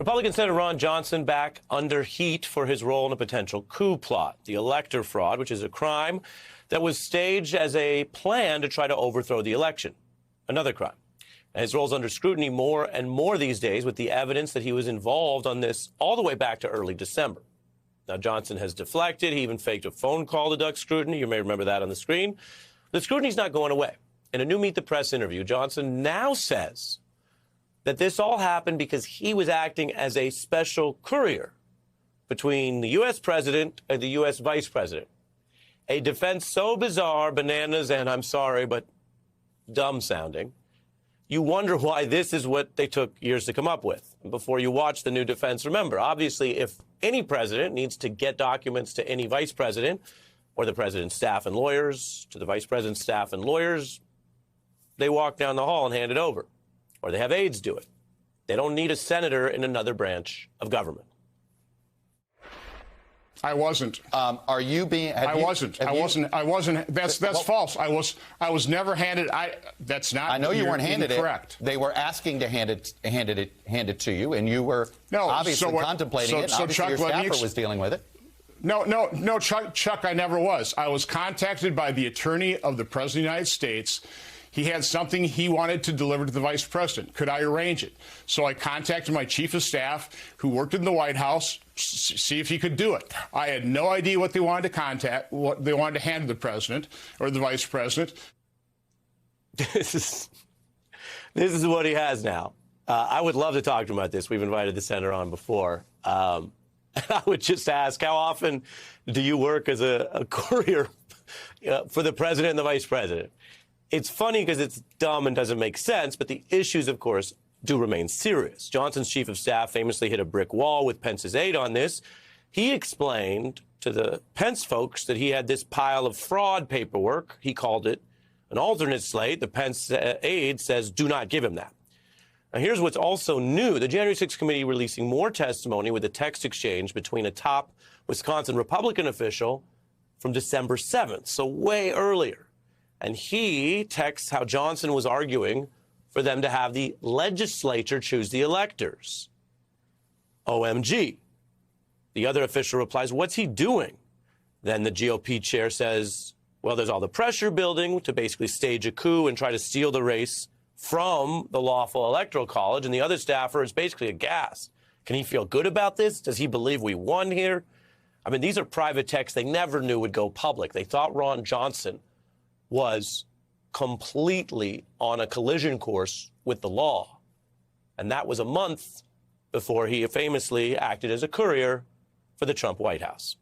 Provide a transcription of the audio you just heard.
Republican Senator Ron Johnson back under heat for his role in a potential coup plot, the elector fraud, which is a crime that was staged as a plan to try to overthrow the election. Another crime. And his role's under scrutiny more and more these days with the evidence that he was involved on this all the way back to early December. Now, Johnson has deflected. He even faked a phone call to duck scrutiny. You may remember that on the screen. The scrutiny's not going away. In a new Meet the Press interview, Johnson now says that this all happened because he was acting as a special courier between the U.S. president and the U.S. vice president. A defense so bizarre, bananas, and I'm sorry, but dumb sounding. You wonder why this is what they took years to come up with. Before you watch the new defense, remember, obviously, if any president needs to get documents to any vice president or the president's staff and lawyers, to the vice president's staff and lawyers, they walk down the hall and hand it over. Or they have aides do it. They don't need a senator in another branch of government. I wasn't. Are you being? I wasn't. That's false. I was never handed. That's not. I know you weren't handed incorrect. They were asking to hand it to you, and you were obviously contemplating it. So obviously Chuck, your staffer was dealing with it. No, Chuck, I never was. I was contacted by the attorney of the President of the United States. He had something he wanted to deliver to the vice president. Could I arrange it? So I contacted my chief of staff, who worked in the White House, see if he could do it. I had no idea what they wanted to hand to the president or the vice president. This is what he has now. I would love to talk to him about this. We've invited the senator on before. I would just ask, how often do you work as a courier for the president and the vice president? It's funny because it's dumb and doesn't make sense, but the issues, of course, do remain serious. Johnson's chief of staff famously hit a brick wall with Pence's aide on this. He explained to the Pence folks that he had this pile of fraud paperwork. He called it an alternate slate. The Pence aide says, do not give him that. Now, here's what's also new. The January 6th committee releasing more testimony with a text exchange between a top Wisconsin Republican official from December 7th, so way earlier. And he texts how Johnson was arguing for them to have the legislature choose the electors. OMG. The other official replies, what's he doing? Then the GOP chair says, well, there's all the pressure building to basically stage a coup and try to steal the race from the lawful electoral college. And the other staffer is basically aghast. Can he feel good about this? Does he believe we won here? I mean, these are private texts they never knew would go public. They thought Ron Johnson was completely on a collision course with the law. And that was a month before he famously acted as a courier for the Trump White House.